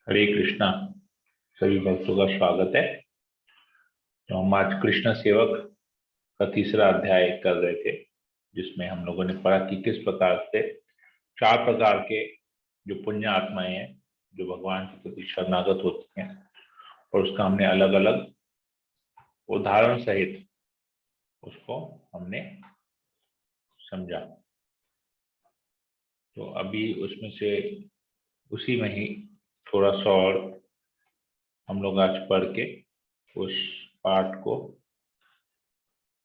हरे कृष्णा। सभी भक्तों का स्वागत है। तो हम आज कृष्ण सेवक का तीसरा अध्याय कर रहे थे, जिसमें हम लोगों ने पढ़ा कि किस प्रकार से चार प्रकार के जो पुण्य आत्माएं हैं जो भगवान के प्रति शरणागत होती हैं, और उसका हमने अलग अलग उदाहरण सहित उसको हमने समझा। तो अभी उसमें से उसी में ही थोड़ा सा और हम लोग आज पढ़ के उस पाठ को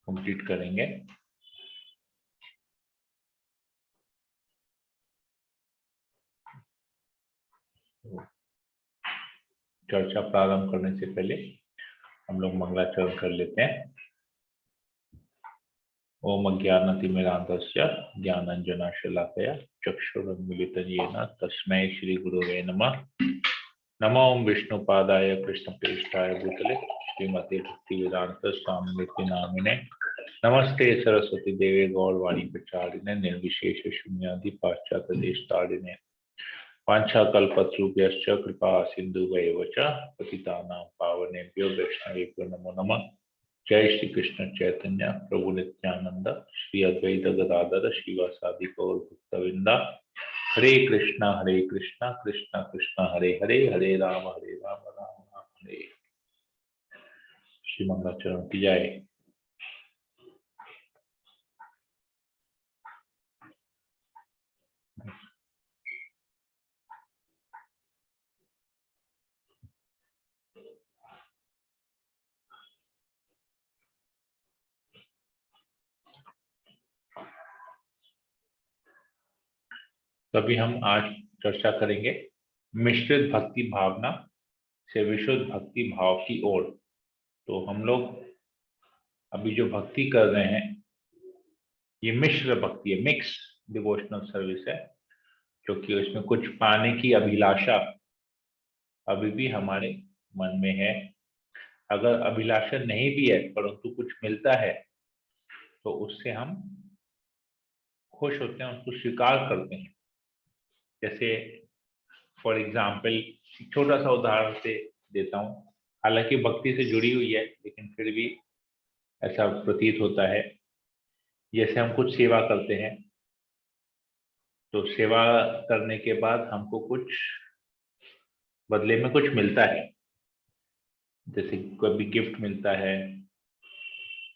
कंप्लीट करेंगे। चर्चा प्रारंभ करने से पहले हम लोग मंगलाचरण कर लेते हैं। ओम अज्ञानतिमिरान्धस्य ज्ञानाञ्जनशलाकया चक्षुरुन्मीलितं येन तस्मै श्रीगुरवे नमः। नमो ओम विष्णुपादाय कृष्णप्रेष्ठाय भूतले श्रीमते भक्तिवेदांत स्वामिनिति नामिने नमस्ते सरस्वती देवे गौरवाणी प्रचारिणे निर्विशेष शून्यादि पाश्चात्य देशतारिणे वाञ्छाकल्पतरुभ्यश्च कृपा सिन्धुभ्यैव च पतितानां पावनेभ्यो वैष्णवेभ्यो नमो नमः। जय श्री कृष्ण चैतन्य प्रभु नित्यानंद श्री अद्वैत गदाधर श्रीवासादि गौर भक्तवृंदा। हरे कृष्णा कृष्णा कृष्णा हरे हरे, हरे राम राम राम हरे। श्री मंगलाचरण की जय। तभी हम आज चर्चा करेंगे मिश्रित भक्ति भावना से विशुद्ध भक्ति भाव की ओर। तो हम लोग अभी जो भक्ति कर रहे हैं ये मिश्र भक्ति है, मिक्स डिवोशनल सर्विस है, क्योंकि उसमें कुछ पाने की अभिलाषा अभी भी हमारे मन में है। अगर अभिलाषा नहीं भी है परंतु कुछ मिलता है तो उससे हम खुश होते हैं, उसको स्वीकार करते हैं। जैसे फॉर एग्जाम्पल छोटा सा उदाहरण से देता हूँ, हालांकि भक्ति से जुड़ी हुई है लेकिन फिर भी ऐसा प्रतीत होता है। जैसे हम कुछ सेवा करते हैं तो सेवा करने के बाद हमको कुछ बदले में कुछ मिलता है, जैसे कभी गिफ्ट मिलता है,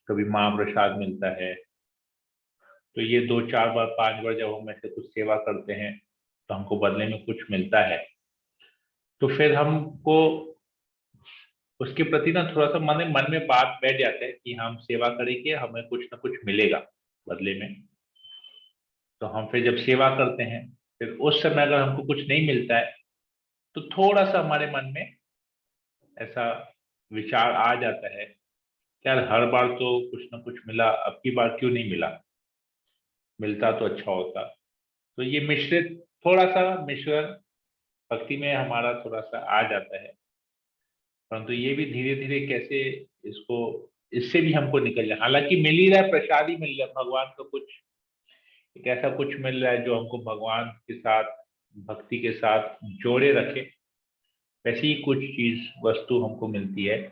कभी महाप्रसाद मिलता है। तो ये 2-4 बार 5 बार जब हम ऐसे कुछ सेवा करते हैं तो हमको बदले में कुछ मिलता है, तो फिर हमको उसके प्रति ना थोड़ा सा मन में बात बैठ जाता है कि हम सेवा करेंगे, हमें कुछ ना कुछ मिलेगा बदले में। तो हम फिर जब सेवा करते हैं फिर उस समय अगर हमको कुछ नहीं मिलता है तो थोड़ा सा हमारे मन में ऐसा विचार आ जाता है, यार हर बार तो कुछ ना कुछ मिला, अब की बार क्यों नहीं मिला, मिलता तो अच्छा होता। तो ये मिश्रित, थोड़ा सा मिश्रण भक्ति में हमारा थोड़ा सा आ जाता है। परंतु ये भी धीरे धीरे कैसे इसको, इससे भी हमको निकल जाए। हालांकि मिल ही रहा है, प्रसाद ही मिल रहा है, भगवान का कुछ एक ऐसा कुछ मिल रहा है जो हमको भगवान के साथ, भक्ति के साथ जोड़े रखे, वैसी ही कुछ चीज वस्तु हमको मिलती है।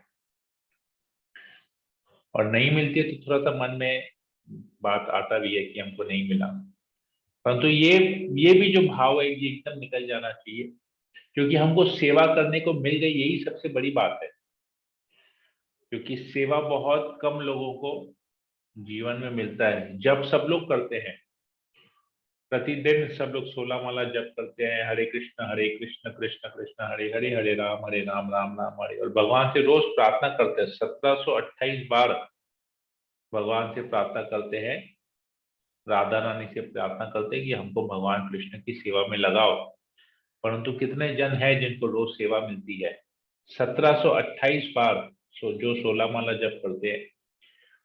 और नहीं मिलती है तो थोड़ा सा मन में बात आता भी है कि हमको नहीं मिला। परंतु ये भी जो भाव है ये एकदम निकल जाना चाहिए, क्योंकि हमको सेवा करने को मिल गई, यही सबसे बड़ी बात है। क्योंकि सेवा बहुत कम लोगों को जीवन में मिलता है। जब सब लोग करते हैं, प्रतिदिन सब लोग 16 माला जप करते हैं, हरे कृष्ण कृष्ण कृष्ण हरे हरे, हरे राम राम राम हरे, और भगवान से रोज प्रार्थना करते हैं। 1728 बार भगवान से प्रार्थना करते हैं, राधा रानी से प्रार्थना करते हैं कि हमको भगवान कृष्ण की सेवा में लगाओ। परंतु कितने जन हैं जिनको रोज सेवा मिलती है? 1728 बार। जो 16 माला जप करते हैं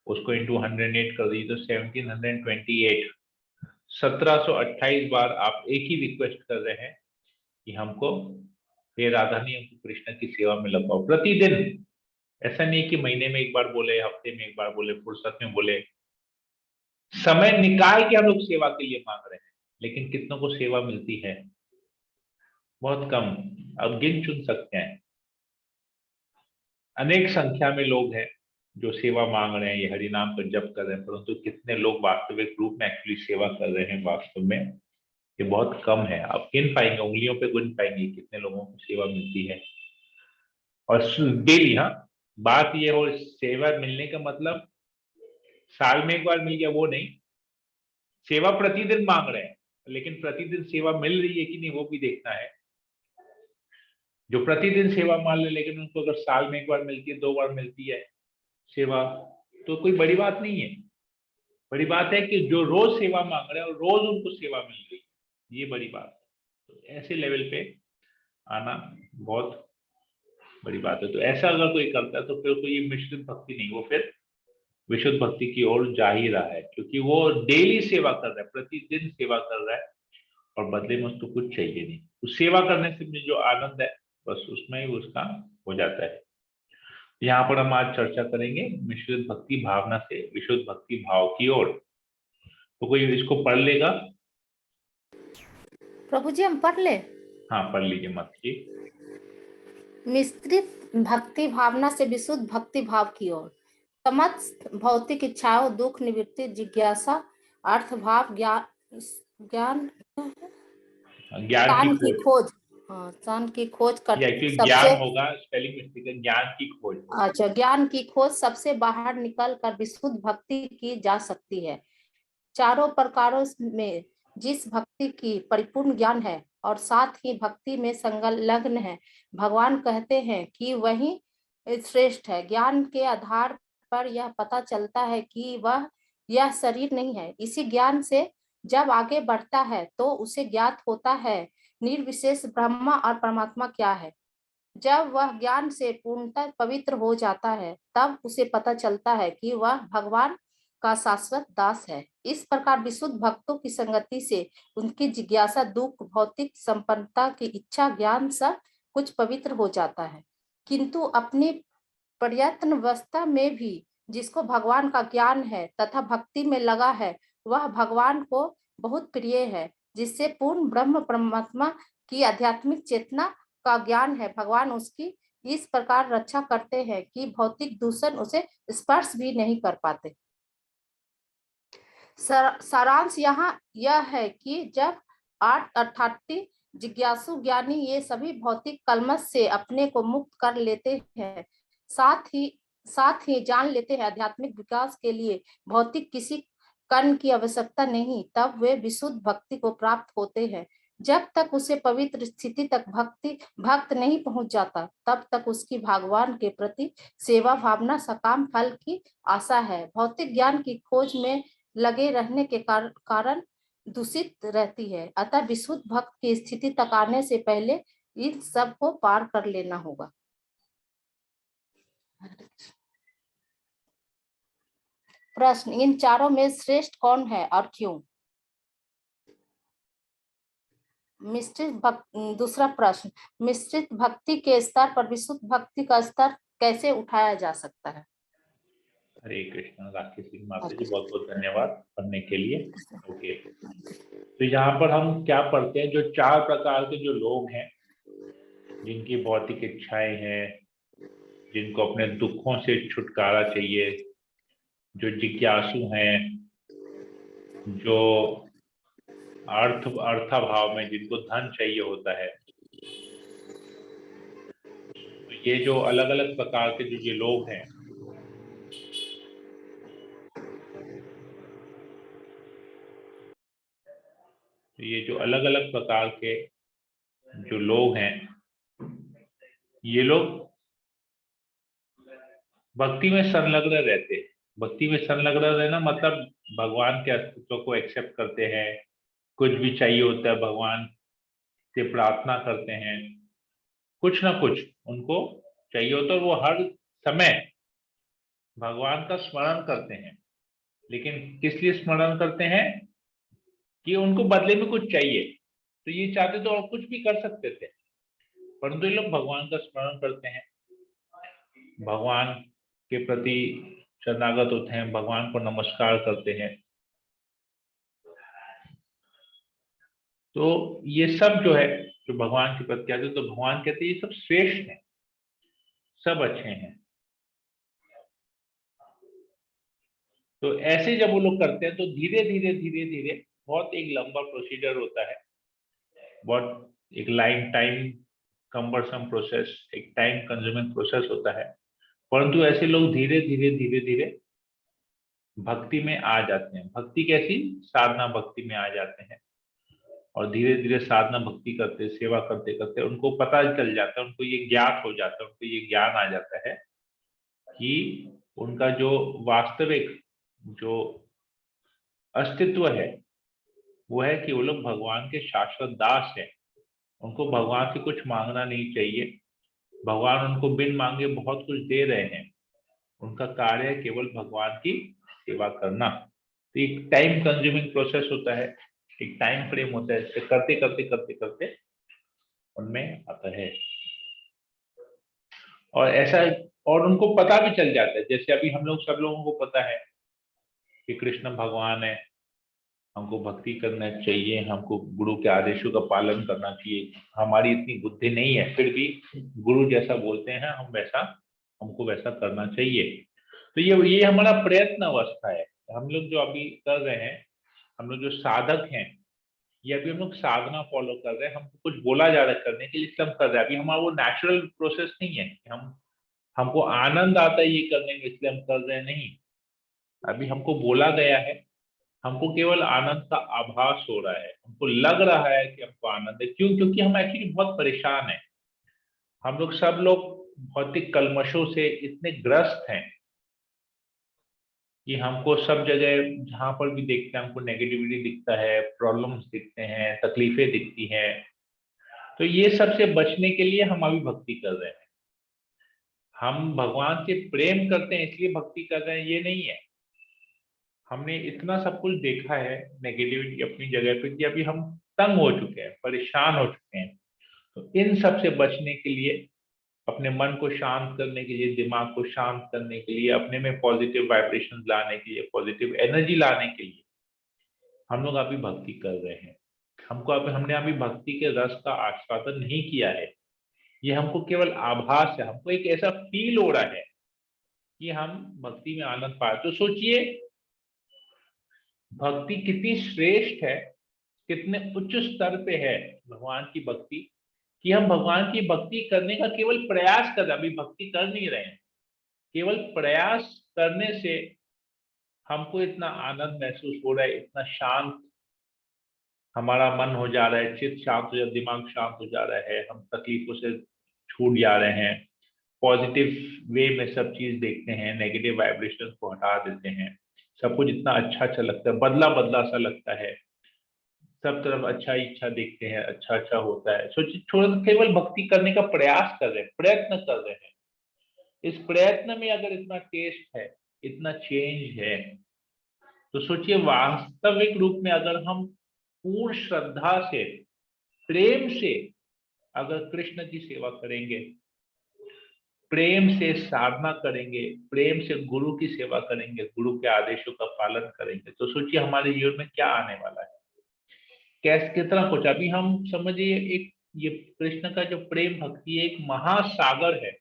उसको इंटू 108 कर दीजिए तो 1728। 1728 बार आप एक ही रिक्वेस्ट कर रहे हैं कि हमको, हे राधा ने हमको कृष्ण की सेवा में लगाओ प्रतिदिन। ऐसा नहीं कि महीने में एक बार बोले, हफ्ते में एक बार बोले, फुर्सत में बोले, समय निकाल के हम लोग सेवा के लिए मांग रहे हैं। लेकिन कितनों को सेवा मिलती है? बहुत कम। अब गिन चुन सकते हैं। अनेक संख्या में लोग हैं जो सेवा मांग रहे हैं, ये हरि नाम का जप कर रहे हैं, परंतु कितने लोग वास्तविक रूप में एक्चुअली सेवा कर रहे हैं वास्तव में, ये बहुत कम है। आप गिन पाएंगे, उंगलियों पे गिन पाएंगे कितने लोगों को सेवा मिलती है। और डेली, हाँ, बात ये हो, सेवा मिलने का मतलब साल में एक बार मिल गया वो नहीं, सेवा प्रतिदिन मांग रहे हैं, लेकिन प्रतिदिन सेवा मिल रही है कि नहीं वो भी देखना है। जो प्रतिदिन सेवा मान ले, लेकिन उनको अगर साल में एक बार मिलती है, 2 बार मिलती है सेवा, तो कोई बड़ी बात नहीं है। बड़ी बात है कि जो रोज सेवा मांग रहे हैं और रोज उनको सेवा मिल रही है, ये बड़ी बात है। तो ऐसे लेवल पे आना बहुत बड़ी बात है। तो ऐसा अगर कोई करता है तो फिर कोई ये मिश्रित भक्ति नहीं, वो फिर विशुद्ध भक्ति की ओर जा ही रहा है, क्योंकि वो डेली सेवा कर रहा है, प्रतिदिन सेवा कर रहा है, और बदले में उसको कुछ चाहिए नहीं। उस सेवा करने से में जो आनंद है, बस उसमें ही उसका हो जाता है। यहाँ पर हम आज चर्चा करेंगे मिश्रित भक्ति भावना से विशुद्ध भक्ति भाव की ओर। तो कोई इसको पढ़ लेगा? प्रभु जी हम पढ़ ले? हाँ, पढ़ लीजिए मत की। मिश्रित भक्ति भावना से विशुद्ध भक्ति भाव की ओर। समस्त भौतिक इच्छाओं, दुख निवृत्ति, जिज्ञासा, अर्थ भाव, ज्ञान ज्ञान की खोज, ज्ञान की खोज कर ज्ञान होगा, स्पेलिंग मिस्टेक है, ज्ञान की खोज। अच्छा, ज्ञान की खोज सबसे बाहर निकल कर विशुद्ध भक्ति की जा सकती है। चारों प्रकारों में जिस भक्ति की परिपूर्ण ज्ञान है और साथ ही भक्ति में संलग्न है, भगवान कहते हैं कि वही श्रेष्ठ है। ज्ञान के आधार पर यह पता चलता है कि यह शरीर नहीं है। इसी ज्ञान से जब आगे बढ़ता है तो उसे ज्ञात होता है निर्विशेष ब्रह्म और परमात्मा क्या है। जब वह ज्ञान से पूर्णतः पवित्र हो जाता है तब उसे पता चलता है कि वह भगवान का शाश्वत दास है। इस प्रकार विशुद्ध भक्तों की संगति से उनकी जिज्ञासा, दुख, भौतिक संपन्नता की इच्छा, ज्ञान सब कुछ पवित्र हो जाता है। किंतु अपनी प्रयत्न अवस्था में भी जिसको भगवान का ज्ञान है तथा भक्ति में लगा है, वह भगवान को बहुत प्रिय है, जिससे पूर्ण ब्रह्म परमात्मा की आध्यात्मिक चेतना का ज्ञान है। भगवान उसकी इस प्रकार रक्षा करते हैं कि भौतिक दूषण उसे स्पर्श भी नहीं कर पाते। सारांश यहाँ यह है कि जब 8 अर्थात जिज्ञासु ज्ञानी ये सभी भौतिक कलमश से अपने को मुक्त कर लेते हैं, साथ ही जान लेते हैं आध्यात्मिक विकास के लिए भौतिक किसी कण की आवश्यकता नहीं, तब वे विशुद्ध भक्ति को प्राप्त होते हैं। जब तक उसे पवित्र स्थिति तक भक्त नहीं पहुंच जाता, तब तक उसकी भगवान के प्रति सेवा भावना सकाम फल की आशा है। भौतिक ज्ञान की खोज में लगे रहने के कारण दूषित रहती है। अतः विशुद्ध भक्त की स्थिति तक आने से पहले इन सब को पार कर लेना होगा। प्रश्न, इन चारों में श्रेष्ठ कौन है और क्यों? दूसरा प्रश्न, मिश्रित भक्ति के स्तर पर विशुद्ध भक्ति का स्तर कैसे उठाया जा सकता है? हरे कृष्ण। राकेश सिंह माता जी, बहुत बहुत धन्यवाद पढ़ने के लिए। ओके, तो यहाँ पर हम क्या पढ़ते हैं, जो 4 प्रकार के जो लोग हैं, जिनकी भौतिक इच्छाएं हैं, जिनको अपने दुखों से छुटकारा चाहिए, जो जिज्ञासु हैं, जो अर्थाभाव में जिनको धन चाहिए होता है, तो ये जो अलग अलग प्रकार के जो ये लोग हैं, ये जो अलग अलग प्रकार के जो लोग हैं, ये लोग भक्ति में संलग्न रहते हैं। भक्ति में संलग्न रहना मतलब भगवान के अस्तित्व को एक्सेप्ट करते हैं, कुछ भी चाहिए होता है भगवान से प्रार्थना करते हैं, कुछ ना कुछ उनको चाहिए होता है, वो हर समय भगवान का स्मरण करते हैं। लेकिन किस लिए स्मरण करते हैं? कि उनको बदले में कुछ चाहिए। तो ये चाहते तो और कुछ भी कर सकते थे, परंतु ये लोग भगवान का स्मरण करते हैं, भगवान के प्रति शरणागत होते हैं, भगवान को नमस्कार करते हैं। तो ये सब जो है जो भगवान के प्रति आते हैं, तो भगवान कहते हैं ये सब श्रेष्ठ हैं, सब अच्छे हैं। तो ऐसे जब वो लोग करते हैं तो धीरे धीरे धीरे धीरे बहुत एक लंबा प्रोसीजर होता है, बहुत एक लाइन टाइम कम्बरसम प्रोसेस, एक टाइम कंज्यूमिंग प्रोसेस होता है, परंतु ऐसे लोग धीरे धीरे धीरे धीरे भक्ति में आ जाते हैं। भक्ति कैसी? साधना भक्ति में आ जाते हैं और धीरे धीरे साधना भक्ति करते, सेवा करते करते उनको पता चल जाता है, उनको ये ज्ञात हो जाता है, उनको ये ज्ञान आ जाता है कि उनका जो वास्तविक जो अस्तित्व है वो है कि वो लोग भगवान के शाश्वत दास हैं। उनको भगवान से कुछ मांगना नहीं चाहिए, भगवान उनको बिन मांगे बहुत कुछ दे रहे हैं। उनका कार्य है केवल भगवान की सेवा करना। तो एक टाइम कंज्यूमिंग प्रोसेस होता है, एक टाइम फ्रेम होता है, इसे करते करते करते करते उनमें आता है। और ऐसा, और उनको पता भी चल जाता है, जैसे अभी हम लोग सब लोगों को पता है कि कृष्ण भगवान है, हमको भक्ति करना चाहिए, हमको गुरु के आदेशों का पालन करना चाहिए। हमारी इतनी बुद्धि नहीं है, फिर भी गुरु जैसा बोलते हैं हम वैसा, हमको वैसा करना चाहिए। तो ये हमारा प्रयत्न अवस्था है। हम लोग जो अभी कर रहे हैं, हम लोग जो साधक हैं, ये अभी हम लोग साधना फॉलो कर रहे हैं। हमको कुछ बोला जा रहा है करने के लिए, इसलिए हम कर रहे हैं। अभी हमारा वो नेचुरल प्रोसेस नहीं है कि हमको आनंद आता है ये करने में इसलिए हम कर रहे हैं, नहीं। अभी हमको बोला गया है, हमको केवल आनंद का आभास हो रहा है, हमको लग रहा है कि हमको आनंद है। क्यों? क्योंकि हम एक्चुअली बहुत परेशान हैं। हम लोग सब लोग भौतिक कलमशों से इतने ग्रस्त हैं कि हमको सब जगह जहां पर भी देखते हैं हमको नेगेटिविटी दिखता है, प्रॉब्लम्स दिखते हैं, तकलीफें दिखती हैं। तो ये सब से बचने के लिए हम अभी भक्ति कर रहे हैं। हम भगवान से प्रेम करते हैं इसलिए भक्ति कर रहे हैं, ये नहीं है। हमने इतना सब कुछ देखा है नेगेटिविटी अपनी जगह पे कि अभी हम तंग हो चुके हैं, परेशान हो चुके हैं। तो इन सब से बचने के लिए, अपने मन को शांत करने के लिए, दिमाग को शांत करने के लिए, अपने में पॉजिटिव वाइब्रेशन लाने के लिए, पॉजिटिव एनर्जी लाने के लिए हम लोग अभी भक्ति कर रहे हैं। हमने अभी भक्ति के रस का आस्वादन नहीं किया है। ये हमको केवल आभास है, हमको एक ऐसा फील हो रहा है कि हम भक्ति में आनंद पाए। तो सोचिए भक्ति कितनी श्रेष्ठ है, कितने उच्च स्तर पे है भगवान की भक्ति, कि हम भगवान की भक्ति करने का केवल प्रयास कर रहे हैं, अभी भक्ति कर नहीं रहे हैं। केवल प्रयास करने से हमको इतना आनंद महसूस हो रहा है, इतना शांत हमारा मन हो जा रहा है, चित्त शांत हो जा, दिमाग शांत हो जा रहा है, हम तकलीफों से छूट जा रहे हैं, पॉजिटिव वे में सब चीज देखते हैं, नेगेटिव वाइब्रेशन को हटा देते हैं। सब कुछ इतना अच्छा अच्छा लगता है, बदला बदला सा लगता है, सब तरफ अच्छा ही अच्छा देखते हैं, अच्छा अच्छा होता है। सोचिए, थोड़ा सा केवल भक्ति करने का प्रयास कर रहे हैं, प्रयत्न कर रहे हैं। इस प्रयत्न में अगर इतना टेस्ट है, इतना चेंज है, तो सोचिए वास्तविक रूप में अगर हम पूर्ण श्रद्धा से, प्रेम से अगर कृष्ण की सेवा करेंगे, प्रेम से साधना करेंगे, प्रेम से गुरु की सेवा करेंगे, गुरु के आदेशों का पालन करेंगे, तो सोचिए हमारे जीवन में क्या आने वाला है, कैसे कितना कुछ। अभी हम समझिए एक ये कृष्ण का जो प्रेम भक्ति है, एक महासागर है,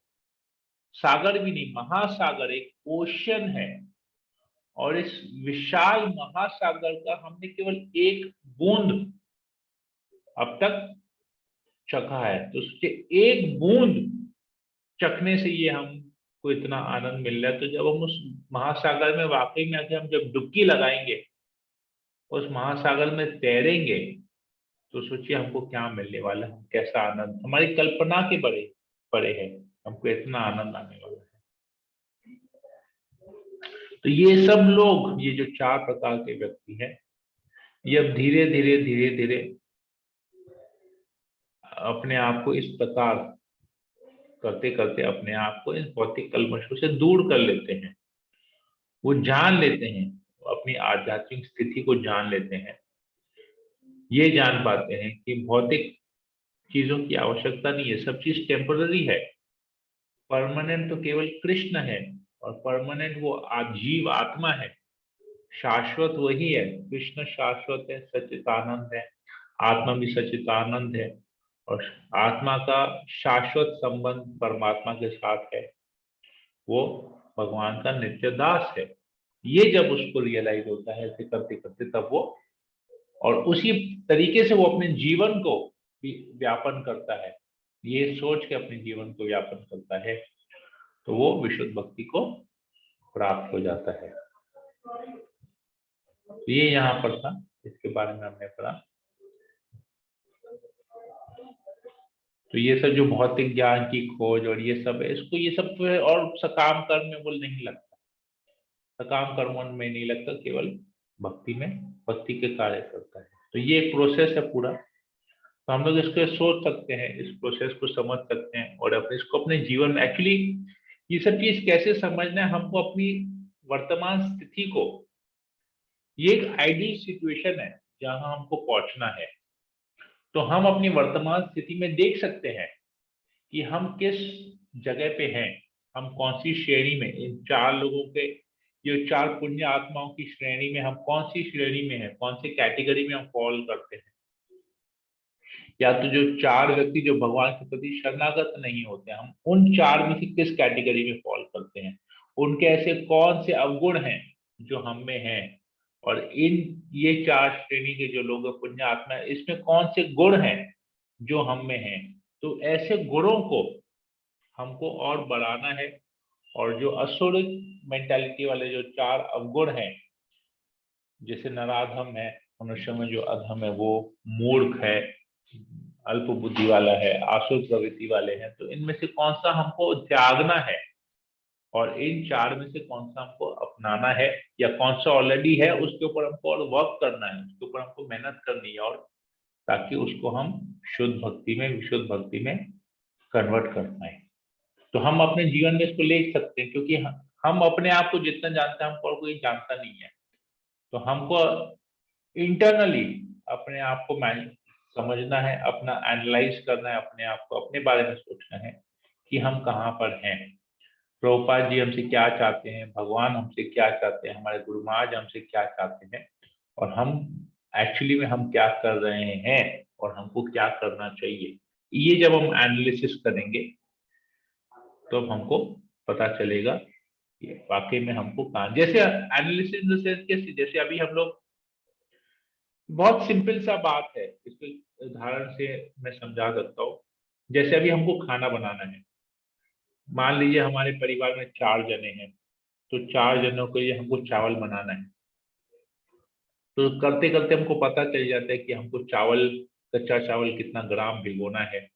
सागर भी नहीं, महासागर, एक ओशन है। और इस विशाल महासागर का हमने केवल एक बूंद अब तक चखा है। तो सोचिए एक बूंद चखने से ये हमको इतना आनंद मिल रहा है। तो जब हम उस महासागर में वाकई में आके हम जब डुबकी लगाएंगे, उस महासागर में तैरेंगे, तो सोचिए हमको क्या मिलने वाला है, कैसा आनंद, हमारी कल्पना के बड़े बड़े है, हमको इतना आनंद आने वाला है। तो ये सब लोग, ये जो 4 प्रकार के व्यक्ति हैं, ये अब धीरे धीरे धीरे धीरे अपने आप को इस प्रकार करते करते अपने आप को इन भौतिक कल्मशों से दूर कर लेते हैं। वो जान लेते हैं, वो अपनी आध्यात्मिक स्थिति को जान लेते हैं, ये जान पाते हैं कि भौतिक चीजों की आवश्यकता नहीं है, सब चीज टेम्पररी है। परमानेंट तो केवल कृष्ण है, और परमानेंट वो जीव आत्मा है। शाश्वत वही है, कृष्ण शाश्वत है, सच्चिदानंद है, आत्मा भी सच्चिदानंद है। और आत्मा का शाश्वत संबंध परमात्मा के साथ है, वो भगवान का नित्य दास है। ये जब उसको रियलाइज होता है ऐसे करते करते, तब वो और उसी तरीके से वो अपने जीवन को भी व्यापन करता है, ये सोच के अपने जीवन को व्यापन करता है, तो वो विशुद्ध भक्ति को प्राप्त हो जाता है। तो ये यहाँ पर था, इसके बारे में हमने पढ़ा। तो ये सब जो भौतिक ज्ञान की खोज और ये सब है, इसको ये सब तो है, और सकाम कर्म में वो नहीं लगता, सकाम कर्म में नहीं लगता, केवल भक्ति में, भक्ति के कार्य करता है। तो ये एक प्रोसेस है पूरा। तो हम लोग इसको सोच सकते हैं, इस प्रोसेस को समझ सकते हैं, और अपने इसको अपने जीवन में एक्चुअली ये सब चीज कैसे समझना है, हमको अपनी वर्तमान स्थिति को, ये एक आइडियल सिचुएशन है जहां हमको पहुंचना है। तो हम अपनी वर्तमान स्थिति में देख सकते हैं कि हम किस जगह पे हैं, हम कौन सी श्रेणी में, इन चार लोगों के, ये चार पुण्य आत्माओं की श्रेणी में हम कौन सी श्रेणी में हैं, कौन सी कैटेगरी में हम फॉल करते हैं। या तो जो चार व्यक्ति जो भगवान के प्रति शरणागत नहीं होते, हम उन चार में से किस कैटेगरी में फॉल करते हैं, उनके ऐसे कौन से अवगुण हैं जो हम में हैं, और इन ये चार श्रेणी के जो लोग पुण्य आत्मा है, इसमें कौन से गुण हैं जो हम में हैं। तो ऐसे गुणों को हमको और बढ़ाना है, और जो असुरिक मेंटालिटी वाले जो चार अवगुण हैं, जैसे नराधम है, मनुष्य में जो अधम है, वो मूर्ख है, अल्प बुद्धि वाला है, आसुर प्रवृत्ति वाले हैं, तो इनमें से कौन सा हमको त्यागना है, और इन चार में से कौन सा हमको अपनाना है, या कौन सा ऑलरेडी है उसके ऊपर हमको और वर्क करना है, उसके ऊपर हमको मेहनत करनी है, और ताकि उसको हम शुद्ध भक्ति में, विशुद्ध भक्ति में कन्वर्ट कर पाए। तो हम अपने जीवन में इसको ले सकते हैं, क्योंकि हम अपने आप को जितना जानते हैं, हमको और कोई जानता नहीं है। तो हमको इंटरनली अपने आप को समझना है, अपना एनालाइज करना है, अपने आप को अपने बारे में सोचना है कि हम कहाँ पर हैं, प्रभुपाद जी हमसे क्या चाहते हैं, भगवान हमसे क्या चाहते हैं, हमारे गुरु महाराज हमसे क्या चाहते हैं, और हम एक्चुअली में हम क्या कर रहे हैं, और हमको क्या करना चाहिए। ये जब हम एनालिसिस करेंगे तो अब हमको पता चलेगा कि वाकई में हमको कहाँ, जैसे एनालिसिस इन द सेंस कैसे, जैसे अभी हम लोग, बहुत सिंपल सा बात है, इसको उदाहरण से मैं समझा सकता हूँ। जैसे अभी हमको खाना बनाना है, मान लीजिए हमारे परिवार में 4 जने हैं, तो 4 जनों के लिए हमको चावल बनाना है। तो करते करते हमको पता चल जाता है कि हमको चावल, कच्चा चावल कितना ग्राम भिगोना है,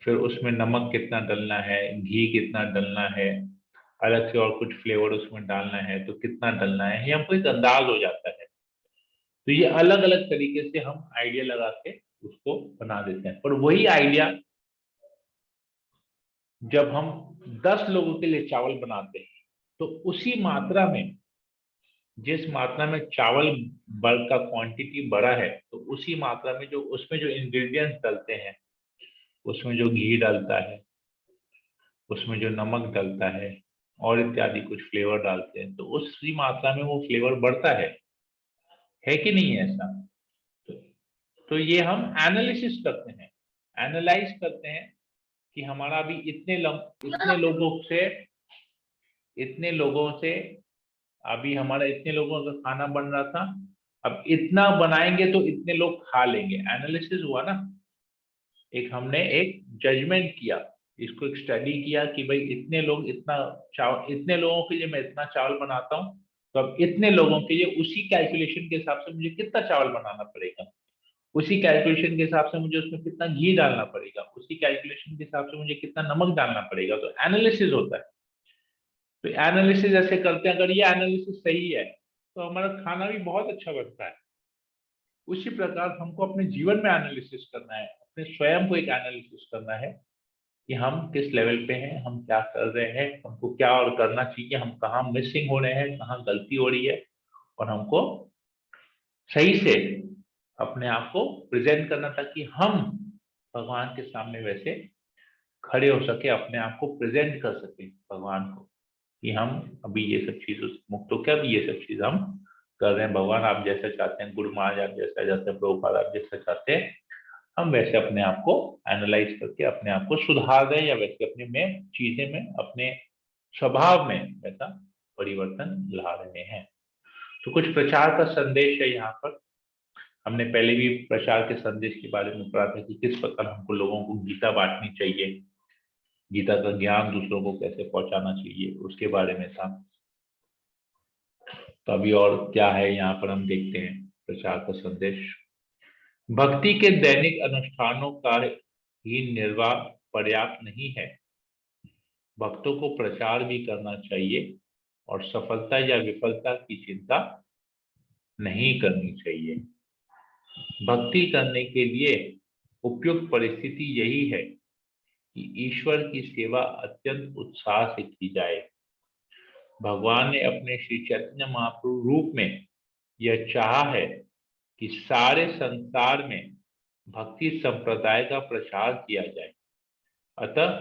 फिर उसमें नमक कितना डलना है, घी कितना डलना है, अलग से और कुछ फ्लेवर उसमें डालना है तो कितना डलना है, ये हमको एक अंदाज हो जाता है। तो ये अलग अलग तरीके से हम आइडिया लगा के उसको बना देते हैं। पर वही आइडिया जब हम 10 लोगों के लिए चावल बनाते हैं, तो उसी मात्रा में, जिस मात्रा में चावल का क्वांटिटी बड़ा है, तो उसी मात्रा में जो उसमें जो इंग्रेडिएंट्स डलते हैं, उसमें जो घी डलता है, उसमें जो नमक डलता है, और इत्यादि कुछ फ्लेवर डालते हैं, तो उसी मात्रा में वो फ्लेवर बढ़ता है कि नहीं है ऐसा। तो, तो ये हम एनालिसिस करते हैं, एनालाइज करते हैं कि हमारा अभी इतने लोगों से अभी हमारा इतने लोगों का खाना बन रहा था, अब इतना बनाएंगे तो इतने लोग खा लेंगे। एनालिसिस हुआ ना, एक हमने एक जजमेंट किया, इसको एक स्टडी किया कि भाई इतने लोग इतना चावल, इतने लोगों के लिए मैं इतना चावल बनाता हूँ, तो अब इतने लोगों के लिए उसी कैलकुलेशन के हिसाब से मुझे कितना चावल बनाना पड़ेगा, उसी कैलकुलेशन के हिसाब से मुझे उसमें कितना घी डालना पड़ेगा, उसी कैलकुलेशन के हिसाब से मुझे कितना नमक डालना पड़ेगा। तो एनालिसिस होता है। तो एनालिसिस ऐसे करते हैं, अगर ये एनालिसिस सही है तो हमारा खाना भी बहुत अच्छा बनता है। उसी प्रकार हमको अपने जीवन में एनालिसिस करना है, अपने स्वयं को एक एनालिसिस करना है कि हम किस लेवल पे हैं, हम क्या कर रहे हैं, हमको क्या और करना चाहिए, हम कहाँ मिसिंग हो रहे हैं, कहाँ गलती हो रही है, और हमको सही से अपने आप को प्रेजेंट करना, ताकि हम भगवान के सामने वैसे खड़े हो सके, अपने आप को प्रेजेंट कर सके भगवान को कि हम अभी ये सब चीजों से मुक्त होकर अभी ये सब चीज हम कर रहे हैं। भगवान आप जैसा चाहते हैं, गुरु महाराज आप जैसा चाहते हैं, प्रभुपाद आप जैसा चाहते हैं, हम वैसे अपने आप को एनालाइज करके अपने आप को सुधार रहे हैं, या वैसे अपने में चीजें में अपने स्वभाव में वैसा परिवर्तन ला रहे हैं। तो कुछ प्रचार का संदेश है यहाँ पर। हमने पहले भी प्रचार के संदेश के बारे में पढ़ा था कि किस प्रकार हमको लोगों को गीता बांटनी चाहिए, गीता का ज्ञान दूसरों को कैसे पहुंचाना चाहिए, उसके बारे में था। तो अभी और क्या है यहाँ पर हम देखते हैं प्रचार का संदेश। भक्ति के दैनिक अनुष्ठानों का ही निर्वाह पर्याप्त नहीं है, भक्तों को प्रचार भी करना चाहिए और सफलता या विफलता की चिंता नहीं करनी चाहिए। भक्ति करने के लिए उपयुक्त परिस्थिति यही है कि ईश्वर की सेवा अत्यंत उत्साह से की जाए। भगवान ने अपने श्री चैतन्य महाप्रभु रूप में यह चाहा है कि सारे संसार में भक्ति संप्रदाय का प्रचार किया जाए। अतः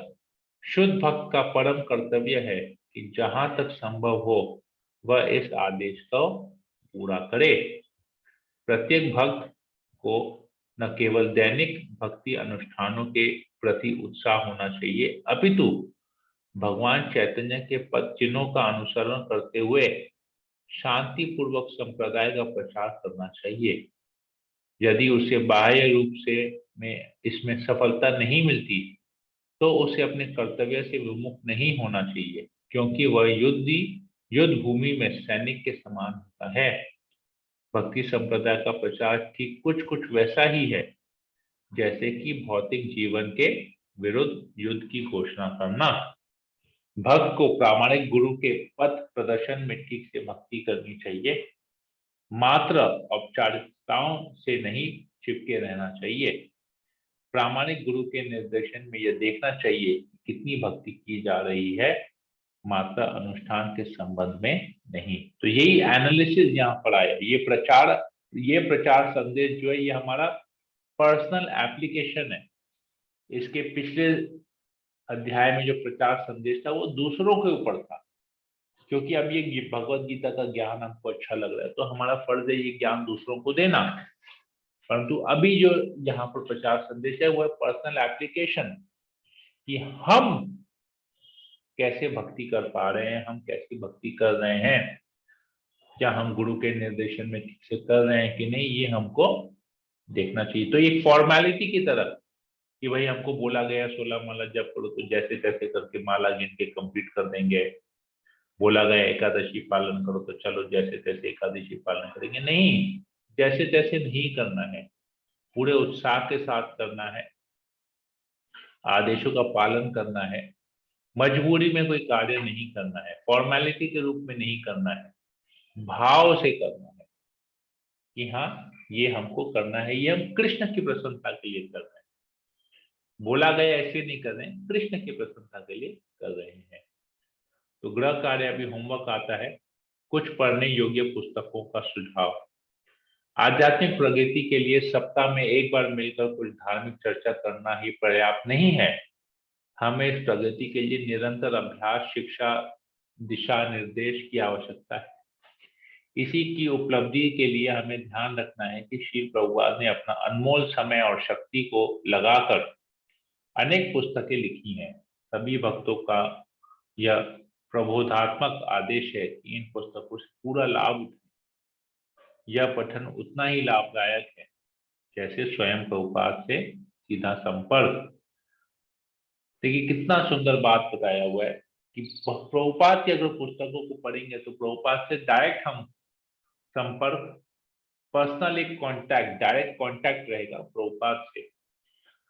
शुद्ध भक्त का परम कर्तव्य है कि जहां तक संभव हो वह इस आदेश को पूरा करे। प्रत्येक भक्त को न केवल दैनिक भक्ति अनुष्ठानों के प्रति उत्साह होना चाहिए, अपितु भगवान चैतन्य के पद चिन्हों का अनुसरण करते हुए शांति पूर्वक संप्रदाय का प्रचार करना चाहिए। यदि उसे बाह्य रूप से में इसमें सफलता नहीं मिलती तो उसे अपने कर्तव्य से विमुख नहीं होना चाहिए, क्योंकि वह युद्ध भूमि में सैनिक के समान होता है। भक्ति संप्रदाय का प्रचार ठीक कुछ कुछ वैसा ही है जैसे कि भौतिक जीवन के विरुद्ध युद्ध की घोषणा करना। भक्त को प्रामाणिक गुरु के पथ प्रदर्शन में ठीक से भक्ति करनी चाहिए, मात्र औपचारिकताओं से नहीं चिपके रहना चाहिए। प्रामाणिक गुरु के निर्देशन में यह देखना चाहिए कि कितनी भक्ति की जा रही है, मात्र अनुष्ठान के संबंध में नहीं। तो यही एनालिसिस यहाँ पर आया। ये प्रचार संदेश जो है ये हमारा पर्सनल एप्लीकेशन है। इसके पिछले अध्याय में जो प्रचार संदेश था वो दूसरों के ऊपर था, क्योंकि अब ये भगवत गीता का ज्ञान हमको अच्छा लग रहा है तो हमारा फर्ज है ये ज्ञान दूसरों को देना। परंतु अभी जो यहाँ पर प्रचार संदेश है वो है पर्सनल एप्लीकेशन, कि हम कैसे भक्ति कर पा रहे हैं, हम कैसी भक्ति कर रहे हैं, क्या हम गुरु के निर्देशन में ठीक से कर रहे हैं कि नहीं, ये हमको देखना चाहिए। तो एक फॉर्मेलिटी की तरह कि भाई हमको बोला गया 16 माला जप करो तो जैसे तैसे करके माला गिन के कंप्लीट कर देंगे, बोला गया एकादशी पालन करो तो चलो जैसे तैसे एकादशी पालन करेंगे, नहीं, जैसे तैसे नहीं करना है, पूरे उत्साह के साथ करना है, आदेशों का पालन करना है, मजबूरी में कोई कार्य नहीं करना है, फॉर्मेलिटी के रूप में नहीं करना है, भाव से करना है कि हाँ ये हमको करना है, ये हम कृष्ण की प्रसन्नता के लिए कर रहे हैं। बोला गया ऐसे नहीं कर रहे हैं, कृष्ण की प्रसन्नता के लिए कर रहे हैं। तो गृह कार्य अभी होमवर्क आता है, कुछ पढ़ने योग्य पुस्तकों का सुझाव। आध्यात्मिक प्रगति के लिए सप्ताह में एक बार मिलकर कुछ धार्मिक चर्चा करना ही पर्याप्त नहीं है। हमें इस प्रगति के लिए निरंतर अभ्यास, शिक्षा, दिशा निर्देश की आवश्यकता है। इसी की उपलब्धि के लिए हमें ध्यान रखना है कि श्री प्रभुपाद ने अपना अनमोल समय और शक्ति को लगाकर अनेक पुस्तकें लिखी हैं। सभी भक्तों का यह प्रबोधात्मक आदेश है कि इन पुस्तकों से पूरा लाभ उठाएं। यह पठन उतना ही लाभदायक है जैसे स्वयं प्रभुपाद से सीधा संपर्क। देखिए कितना सुंदर बात बताया हुआ है कि प्रभुपाद की अगर पुस्तकों को पढ़ेंगे तो प्रभुपाद से डायरेक्ट हम संपर्क, पर्सनल एक कांटेक्ट, डायरेक्ट कांटेक्ट रहेगा प्रभुपाद से।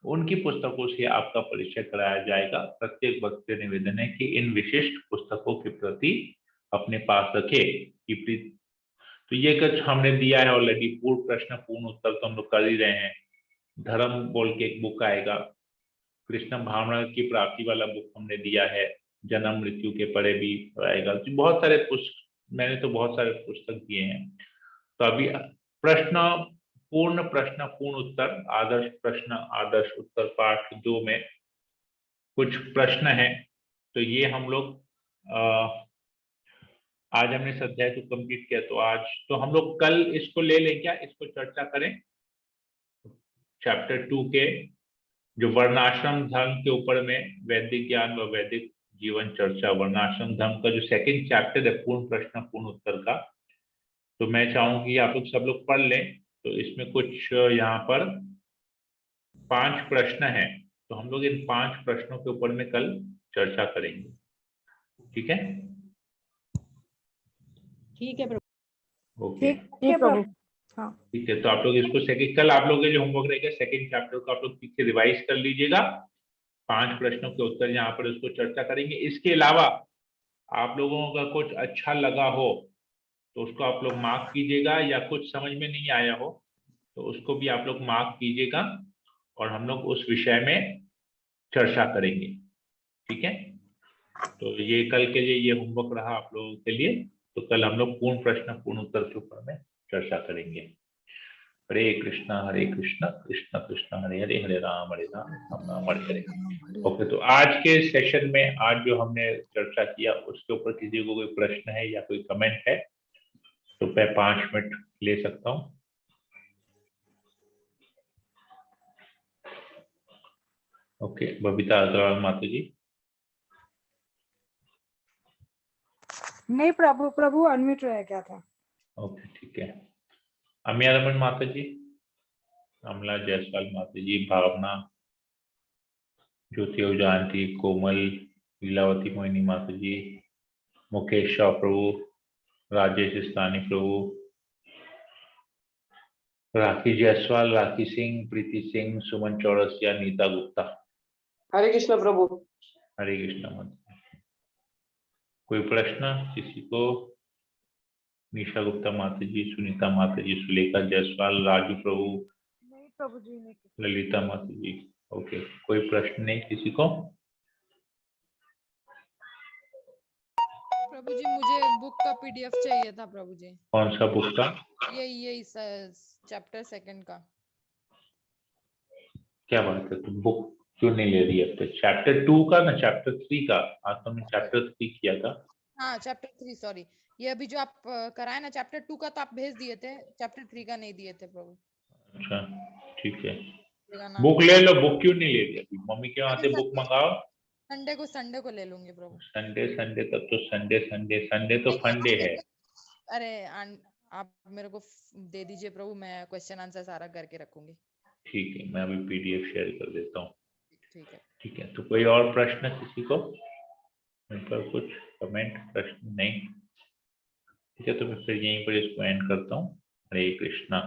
उनकी पुस्तकों से आपका परिचय कराया जाएगा। प्रत्येक भक्त से निवेदन है कि इन विशिष्ट पुस्तकों के प्रति अपने पास रखे कि तो ये कुछ हमने दिया है ऑलरेडी। पूर्ण प्रश्न पूर्ण उत्तर तो हम लोग कर ही रहे हैं। धर्म बोल के एक बुक आएगा, कृष्ण भावना की प्राप्ति वाला बुक हमने दिया है, जन्म मृत्यु के परे भी आएगा। तो बहुत सारे पुस्तक, मैंने तो बहुत सारे पुस्तक दिए हैं। तो अभी प्रश्न पूर्ण उत्तर, आदर्श प्रश्न आदर्श उत्तर पाठ 2 में कुछ प्रश्न है। तो ये हम लोग आज हमने इस अध्याय को कंप्लीट किया, तो आज तो हम लोग कल इसको ले लें, क्या इसको चर्चा करें? चैप्टर 2 के जो वर्णाश्रम धर्म के ऊपर में वैदिक ज्ञान व वैदिक जीवन चर्चा, वर्णाश्रम धर्म का जो सेकंड चैप्टर है पूर्ण प्रश्न पूर्ण उत्तर का, तो मैं चाहूंगी आप लोग सब लोग पढ़ लें। तो इसमें कुछ यहाँ पर 5 प्रश्न हैं, तो हम लोग इन 5 प्रश्नों के ऊपर में कल चर्चा करेंगे। ठीक है? ठीक है प्रभु। ओके, ठीक है प्रभु। हाँ ठीक है। तो आप लोग इसको सेकंड, कल आप लोग जो होमवर्क रहेगा सेकंड चैप्टर को आप लोग ठीक से रिवाइज कर लीजिएगा। 5 प्रश्नों के उत्तर यहाँ पर उसको चर्चा करेंगे। इसके अलावा आप लोगों का कुछ अच्छा लगा हो तो उसको आप लोग मार्क कीजिएगा, या कुछ समझ में नहीं आया हो तो उसको भी आप लोग मार्क कीजिएगा और हम लोग उस विषय में चर्चा करेंगे। ठीक है? तो ये कल के लिए ये होमवर्क रहा आप लोगों के लिए। तो कल हम लोग पूर्ण प्रश्न पूर्ण उत्तर के ऊपर में चर्चा करेंगे। हरे कृष्णा कृष्ण कृष्ण हरे हरे, हरे राम राम राम हरे हरे। ओके, तो आज के सेशन में आज जो हमने चर्चा किया उसके ऊपर किसी को कोई प्रश्न है या कोई कमेंट है तो मैं 5 मिनट ले सकता हूँ। ओके, बबीता अग्रवाल माता जी। नहीं प्रभु अनम्यूट रह गया था। ओके, ठीक है। अमिया रमन माता जी, अमला जायसवाल माता जी, भावना, ज्योति जानती, कोमल, लीलावती मोहिनी माता जी, मुकेश शाह प्रभु, राजेश इस्तानी प्रभु, राखी जायसवाल, राखी सिंह, प्रीति सिंह, सुमन चौरसिया, नीता गुप्ता। हरे कृष्ण प्रभु। हरे कृष्ण माता। कोई प्रश्न किसी को? निशा गुप्ता माता जी, सुनीता माता जी, सुलेखा जायसवाल, राजू प्रभु, नहीं प्रभु जी नहीं। ललिता माता जी। ओके, कोई प्रश्न नहीं किसी को? प्रभु जी मुझे बुक का पीडीएफ चाहिए था प्रभु जी। कौन सा बुक का? यही चैप्टर 2 का। क्या बात है, तुम बुक क्यों नहीं ले रही अब तक? चैप्टर 2 का ना चैप्टर 3 का? आज तो हमने चैप्टर 3 किया था। हाँ चैप्टर 3 सॉरी। ये अभी जो आप कराए ना चैप्टर 2 का तो आप भेज दिए थे, चैप्टर 3 का नहीं दिए थे प्रभु। अच्छा, ठीक है। मेरा नाम बुक ले लो। बुक क्यों नहीं ले रही अभी? मम्मी के वहां से बुक मंगाओ। संडे को ले लूंगी प्रभु। संडे संडे तब तो संडे तो फंडे है। अरे आप मेरे को दे दीजिए प्रभु, मैं क्वेश्चन आंसर सारा करके रखूंगी। ठीक है, मैं अभी पीडीएफ शेयर कर देता हूँ। ठीक है। ठीक है, तो कोई और प्रश्न किसी को? इन पर कुछ कमेंट प्रश्न नहीं? ठीक है, तो मैं फिर यहीं पर इसको एंड करता हूँ। हरे कृष्णा।